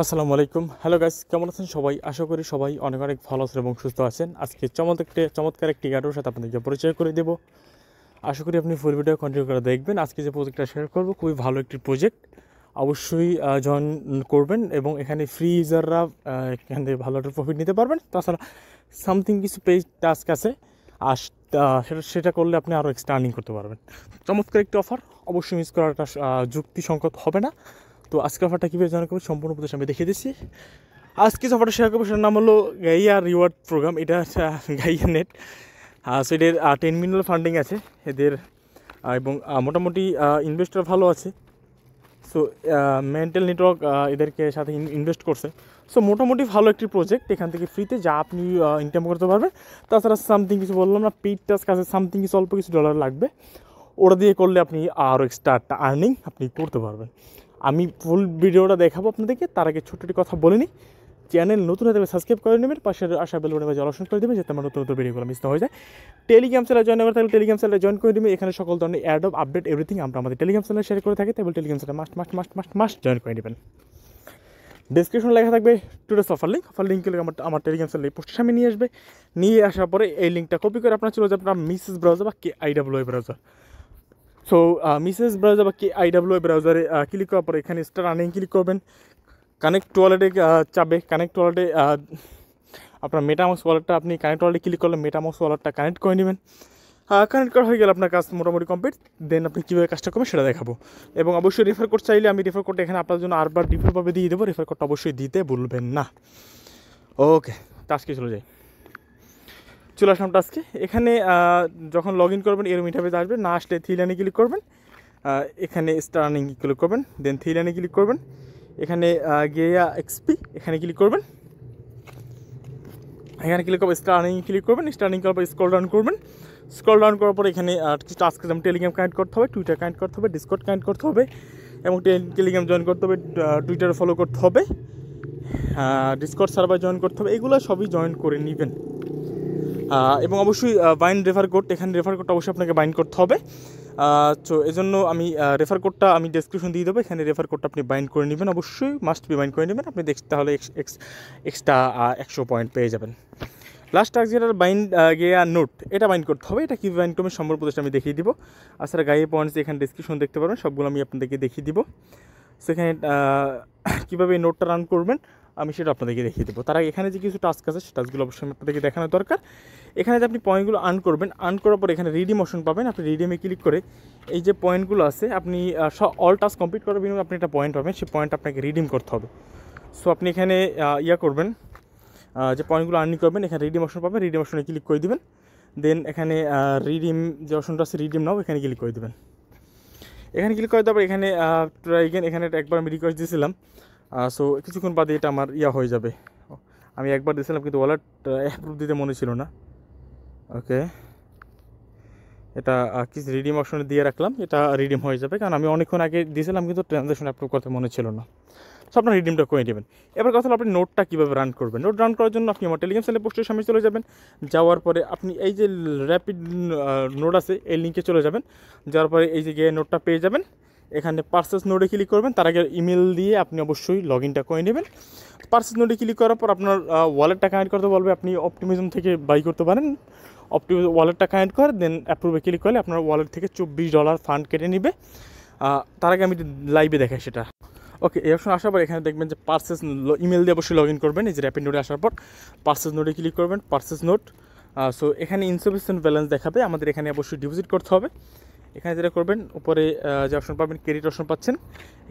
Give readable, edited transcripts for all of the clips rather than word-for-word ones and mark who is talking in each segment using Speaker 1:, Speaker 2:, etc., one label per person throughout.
Speaker 1: আসসালামু আলাইকুম। Hello guys, কেমন আছেন সবাই? আশা করি সবাই অনেক অনেক ভালো আছেন এবং সুস্থ আছেন। আজকে চমৎকার একটি গাড়ির সাথে আপনাদেরকে পরিচয় করে দেব। আশা করি আপনি ফুল ভিডিও কন্টিনিউ করে দেখবেন। আজকে যে প্রজেক্টটা শেয়ার করব খুবই ভালো একটি প্রজেক্ট। অবশ্যই জয়েন করবেন এবং এখানে ফ্রি ইউজাররা এখান থেকে ভালো একটা প্রফিট নিতে পারবেন। তাছাড়া সামথিং কিছু পেজ টাস্ক আছে, আর সেটা করলে আপনি আরও এক্সট্রা আর্নিং করতে পারবেন। চমৎকার একটি অফার, অবশ্যই মিস করাটা যুক্তিসঙ্গত হবে না। তো আজকে অফারটা কীভাবে জয়েন করবে সম্পূর্ণ প্রদেশ আমি দেখিয়ে দিচ্ছি। আজকে যে অফারটা শেয়ার করবো সেটার নাম হলো গাইয়া রিওয়ার্ড প্রোগ্রাম। এটা গাইয়া নেট। সো এদের 10 মিলিয়ন ফান্ডিং আছে এদের, এবং মোটামুটি ইনভেস্টর ভালো আছে। সো মেন্টাল নেটওয়ার্ক এদেরকে সাথে ইনভেস্ট করছে। সো মোটামুটি ভালো একটি প্রজেক্ট, এখান থেকে ফ্রিতে যা আপনি ইনকাম করতে পারবেন। তাছাড়া সামথিং কিছু বললাম না, পেইড টাস্ক আছে, সামথিং কিছু অল্প কিছু ডলার লাগবে, ওটা দিয়ে করলে আপনি আরও এক্সট্রা একটা আর্নিং আপনি করতে পারবেন। আমি ফুল ভিডিওটা দেখাবো আপনাদেরকে, তার আগে ছোট্ট একটি কথা বলে নিই। চ্যানেল নতুন হতে সাবস্ক্রাইব করে নেবেন, পাশের আশা বেল বাটনে জলাশন করে দেবেন, যাতে আমার নতুন নতুন ভিডিওগুলো মিস না হয়ে যায়। টেলিগ্রাম চ্যানেলে জয়েন করে থাকলে টেলিগ্রাম চ্যানেলে জয়েন করে দেবেন। এখানে সকল ধরনের অ্যাড অফ আপডেট এভরিথিং আমরা আমাদের টেলিগ্রাম চ্যানেলে শেয়ার করে থাকি, তাই টেলিগ্রাম চ্যানেলে মাস্ট জয়েন করে নেবেন। ডিসক্রিপশনে লেখা থাকবে টুডেস অফার লিঙ্ক আমার টেলিগ্রাম চ্যানেলে এই পোস্টের সামনে নিয়ে আসবে। নিয়ে আসার পরে এই লিঙ্কটা কপি করে আপনার চলে যাবে আপনার মিসেস ব্রাউজার বা KIWA browser. So Mrs browser বা KIWA ব্রাউজারে ক্লিক করার পরে এখানে স্টার আর্নিং ক্লিক করবেন। কানেক্ট ওয়ালেটে চাবে, কানেক্ট ওয়ালেটে আপনার মেটামাক্স ওয়ালেটটা আপনি কানেক্ট ওয়ালেটে ক্লিক করলে মেটামাক্স ওয়ালেটটা কানেক্ট করে নেবেন। কানেক্ট করা হয়ে গেলে আপনার কাজ মোটামুটি কমপ্লিট। দেন আপনি কীভাবে কাজটা করবেন সেটা দেখাবো। এবং অবশ্যই রেফার কোড চাইলে আমি রেফার কোডটা এখানে আপনার জন্য আরবার ডিফল্টভাবে দিয়ে দেবো। রেফার কোডটা অবশ্যই দিতে ভুলবেন না। ওকে, টাস্কে চলে যাই। চলে আসলাম টাস্কে। এখানে যখন লগ ইন করবেন এরকম ইন্টারফেস আসবে, না আসলে থ্রি লাইনে ক্লিক করবেন, এখানে স্টার আর্নিং ক্লিক করবেন, দেন থ্রি লাইনে ক্লিক করবেন, এখানে গেয়া এক্সপি এখানে ক্লিক করবেন, এখানে ক্লিক করবেন, স্টার আর্নিং ক্লিক করবেন, স্টার আর্নিং করার পর স্ক্রল ডাউন করবেন। স্ক্রল ডাউন করার পর এখানে কিছু টাস্ক যেমন টেলিগ্রাম কানেক্ট করতে হবে, টুইটার কানেক্ট করতে হবে, ডিসকর্ড কানেক্ট করতে হবে, এবং টেলিগ্রাম জয়েন করতে হবে, টুইটারে ফলো করতে হবে, ডিসকর্ড সার্ভার জয়েন করতে হবে, এগুলো সবই জয়েন করে নেবেন। এবং অবশ্যই বাইন্ড রেফার কোড, এখানে রেফার কোডটা অবশ্যই আপনাকে বাইন্ড করতে হবে। তো এই জন্য আমি রেফার কোডটা আমি ডেসক্রিপশন দিয়ে দেবো, এখানে রেফার কোডটা আপনি বাইন্ড করে নেবেন, অবশ্যই মাস্ট বি বাইন্ড করে নেবেন। আপনি দেখতে তাহলে এক্সট্রা 100 পয়েন্ট পেয়ে যাবেন। লাস্ট টাস্ক যেটা বাইন্ড গেয়া নোট, এটা বাইন্ড করতে হবে। এটা কীভাবে বাইন্ড করবেন সম্পূর্ণ প্রদেশটা আমি দেখিয়ে দিব। আসলে গায়ে পয়েন্টস এখানে ডেসক্রিপশন দেখতে পারবেন, সবগুলো আমি আপনাদেরকে দেখিয়ে দিব। সেখানে কীভাবে এই নোটটা রান করবেন আমি সেটা আপনাদেরকে দেখিয়ে দেবো। তার আগে এখানে যে কিছু টাস্ক আছে সেই টাস্কগুলো অবশ্যই আপনাদেরকে দেখানো দরকার। এখানে যে আপনি পয়েন্টগুলো আর্ন করবেন, আর্ন করার পর এখানে রিডিম অপশন পাবেন। আপনি রিডিমে ক্লিক করে এই যে পয়েন্টগুলো আছে, আপনি অল টাস্ক কমপ্লিট করার বিনিময়ে আপনি একটা পয়েন্ট পাবেন, সেই পয়েন্ট আপনাকে রিডিম করতে হবে। সো আপনি এখানে করবেন, যে পয়েন্টগুলো আর্নিং করবেন, এখানে রিডিম অপশন পাবেন, রিডিম অপশনে ক্লিক করে দেবেন। দেন এখানে রিডিম যে অপশনটা আছে রিডিম নাও, এখানে ক্লিক করে দেবেন। এখানে ক্লিক করে দেওয়ার পর এখানে এখানে একবার আমি রিকোয়েস্ট দিয়েছিলাম। সো কিছুক্ষণ বাদে এটা আমার হয়ে যাবে। আমি একবার দিয়েছিলাম কিন্তু ওয়ালেট অ্যাপ্রুভ দিতে মনে ছিল না। ওকে, এটা কিছু রিডিম অপশনে দিয়ে রাখলাম, এটা রিডিম হয়ে যাবে, কারণ আমি অনেকক্ষণ আগে দিয়েছিলাম কিন্তু ট্রানজ্যাকশন অ্যাপ্রুভ করতে মনে ছিল না। সো আপনার রিডিমটা করে নেবেন। এবার কথা হলো আপনি নোটটা কীভাবে রান করবেন। নোট রান করার জন্য আপনি আমার টেলিগ্রাম চ্যানেলে পোস্টের সামনে চলে যাবেন। যাওয়ার পরে আপনি এই যে র্যাপিড নোট আছে এই লিঙ্কে চলে যাবেন। যাওয়ার পরে এই যে গিয়ে নোটটা পেয়ে যাবেন। এখানে পার্সেস নোটে ক্লিক করবেন, তার আগে ইমেল দিয়ে আপনি অবশ্যই লগ ইনটা করে নেবেন। পার্সেস নোটে ক্লিক করার পর আপনার ওয়ালেটটা কানেক্ট করতে বলবে, আপনি অপটিমিজম থেকে বাই করতে পারেন। ওয়ালেটটা কানেক্ট করে দেন অ্যাপ্রুভে ক্লিক করলে আপনার ওয়ালেট থেকে $24 ফান্ড কেটে নেবে। তার আগে আমি লাইভে দেখাই সেটা। ওকে, এই অপশন আসার পর এখানে দেখবেন যে পার্সেস ইমেল দিয়ে অবশ্যই লগ ইন করবেন। এই যে র্যাপিড নোটে আসার পর পার্সেস নোটে ক্লিক করবেন, পার্সেস নোট। সো এখানে ইনসাফিসিয়েন্ট ব্যালেন্স দেখাবে, আমাদের এখানে অবশ্যই ডিপোজিট করতে হবে। এখানে যেটা করবেন, উপরে যে অপশন পাবেন ক্রেডিট অপশন পাচ্ছেন,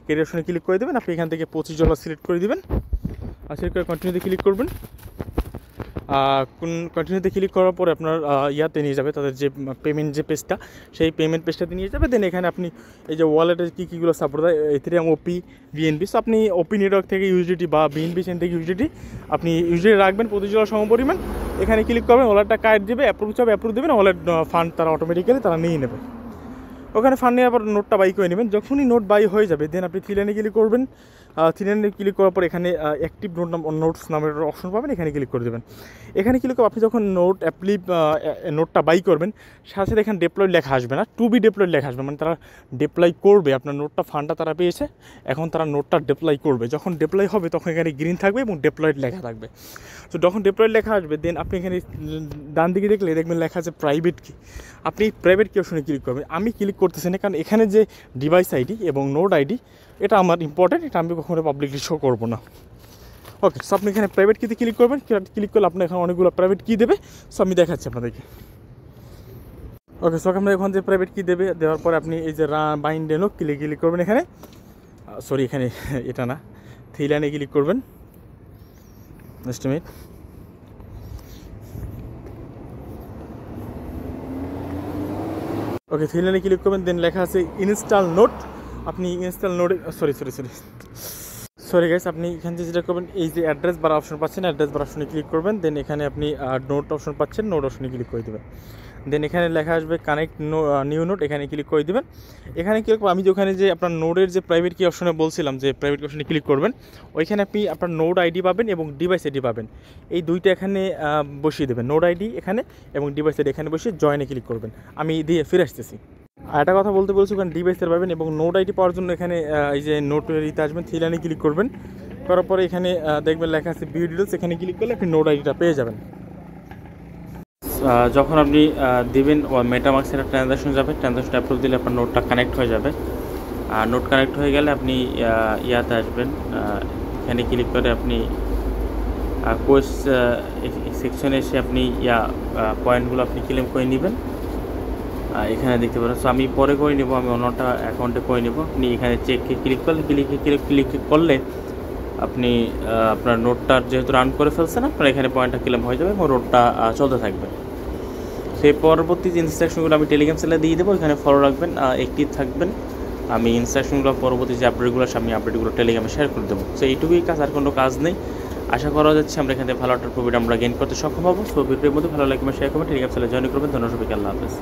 Speaker 1: ক্রেডিট অপশনে ক্লিক করে দেবেন। আপনি এখান থেকে $25 সিলেক্ট করে দেবেন, আর সিলেক্ট করে কন্টিনিউতে ক্লিক করবেন। কন্টিনিউতে ক্লিক করার পরে আপনার ইয়াতে নিয়ে যাবে, তাদের যে পেমেন্ট যে পেজটা, সেই পেমেন্ট পেজটাতে নিয়ে যাবে। দেন এখানে আপনি এই যে ওয়ালেটের কীগুলো সাপোর্ট দেয়, এথেরিয়াম, ওপি, বিএনবি। সো আপনি ওপি নেটওয়ার্ক থেকে ইউএসডিটি বা বিএনবি চেন থেকে ইউএসডিটি আপনি ইউএসডিটি রাখবেন $25 সমপরিমাণ। এখানে ক্লিক করবেন, ওয়ালেটটা কার্ড দেবে, অ্যাপ্রুভ চাবে, অ্যাপ্রুভ দেবেন, ওয়ালেট ফান্ড তারা অটোমেটিক্যালি তারা নিয়ে নেবে। ওখানে ফান্ড নেওয়ার পর নোটটা বাই করে নেবেন। যখনই নোট বাই হয়ে যাবে দেন আপনি থ্রি লাইনে ক্লিক করবেন, থ্রি লাইনে ক্লিক করার পর এখানে অ্যাক্টিভ নোটস নামের অপশন পাবেন, এখানে ক্লিক করে দেবেন। এখানে ক্লিক করে আপনি যখন নোটটা বাই করবেন, সাথে সাথে এখানে ডেপ্লয়েড লেখা আসবে না, টু বি ডেপ্লয়েড লেখা আসবে, মানে তারা ডেপ্লয় করবে আপনার নোটটা, ফান্ডটা তারা পেয়েছে, এখন তারা নোটটা ডেপ্লয় করবে। যখন ডেপ্লয় হবে তখন এখানে গ্রিন থাকবে এবং ডেপ্লয়েড লেখা থাকবে। তো যখন ডেপ্লয়েড লেখা আসবে দেন আপনি এখানে ডান দিকে দেখলে দেখবেন লেখা আছে প্রাইভেট কি, আপনি প্রাইভেট কি অপশনে ক্লিক করবেন। আমি ক্লিক করতেছি না, কারণ এখানে যে ডিভাইস আইডি এবং নোড আইডি এটা আমার ইম্পর্টেন্ট, এটা আমি কখনো পাবলিকলি শো করবো না। ওকে, সো আপনি এখানে প্রাইভেট কিতে ক্লিক করবেন, ক্লিক করলে আপনার এখানে অনেকগুলো প্রাইভেট কি দেবে, সো আমি দেখাচ্ছি আপনাদেরকে। ওকে, সো আমরা এখন যে প্রাইভেট কি দেবে, দেওয়ার পরে আপনি এই যে বাইন্ড এনো ক্লিক করবেন এখানে, সরি এখানে এটা না, থ্রি লাইনে ক্লিক করবেন, জাস্ট মিনিট। ওকে, থ্রি লাইনে ক্লিক করবেন, দেন লেখা আছে ইনস্টল নোট, আপনি ইনস্টল নোটে সরি গাইস, আপনি এখান থেকে যেটা করবেন এই যে অ্যাড্রেস বার অপশন পাচ্ছেন, অ্যাড্রেস বার অপশনে ক্লিক করবেন, দেন এখানে আপনি নোট অপশন পাচ্ছেন, নোট অপশনে ক্লিক করে দেবেন। দেন এখানে লেখা আসবে কানেক্ট নিউ নোট, এখানে ক্লিক করে দেবেন। এখানে ক্লিক করে আমি যে ওখানে যে আপনার নোডের যে প্রাইভেট কি অপশনে বলছিলাম যে প্রাইভেট কি অপশনে ক্লিক করবেন, ওইখানে আপনি আপনার নোড আইডি পাবেন এবং ডিভাইস আইডি পাবেন, এই দুইটা এখানে বসিয়ে দেবেন, নোড আইডি এখানে এবং ডিভাইস আইডি এখানে বসিয়ে জয়েনে ক্লিক করবেন। আমি দিয়ে ফিরে আসতেছি। আর একটা কথা বলতে বলছি, ওখানে ডিভাইসের পাবেন এবং নোড আইডি পাওয়ার জন্য এখানে এই যে নোটের ইতে আসবেন, থ্রি লাইনে ক্লিক করবেন, করার পরে এখানে দেখবেন লেখা আছে ভিউ ডিটেলস, এখানে ক্লিক করলে আপনি নোড আইডিটা পেয়ে যাবেন। যখন আপনি দেবেন মেটামাস্কের একটা ট্রানজাকশন যাবে, ট্রানজাকশন অ্যাপ্রুভ দিলে আপনার নোটটা কানেক্ট হয়ে যাবে। আর নোট কানেক্ট হয়ে গেলে আপনি ইয়াতে আসবেন, এখানে ক্লিক করে আপনি কোর্স সেকশনে এসে আপনি পয়েন্টগুলো আপনি ক্লেম করে নেবেন, এখানে দেখতে পারেন। সো আমি পরে করে নেব, আমি অন্যটা অ্যাকাউন্টে করে নেব। আপনি এখানে চেককে ক্লিক করলে আপনি আপনার নোটটা যেহেতু রান করে ফেলছেন, আপনার এখানে পয়েন্টটা ক্লেম হয়ে যাবে এবং নোটটা চলতে থাকবে। সেই পরবর্তী যে ইনস্ট্রাকশনগুলো আমি টেলিগ্রাম চ্যানেলে দিয়ে দেবো, এখানে ফলো রাখবেন, অ্যাক্টিভ থাকবেন। আমি ইনস্ট্রাকশনগুলো পরবর্তী যে আপডেটগুলো আমি আপডেটগুলো টেলিগ্রামে শেয়ার করে দেবো। সো এইটুকুই কাজ, আর কোনো কাজ নেই। আশা করা যাচ্ছে আমরা এখান থেকে ভালো একটা প্রফিট আমরা গেইন করতে সক্ষম হবো। সো ভিডিওর মধ্যে ভালো লাগবে শেয়ার করবেন, টেলিগ্রাম চ্যানেলে জয়েন করবেন। ধন্যবাদ সবাইকে, আল্লাহ হাফেজ।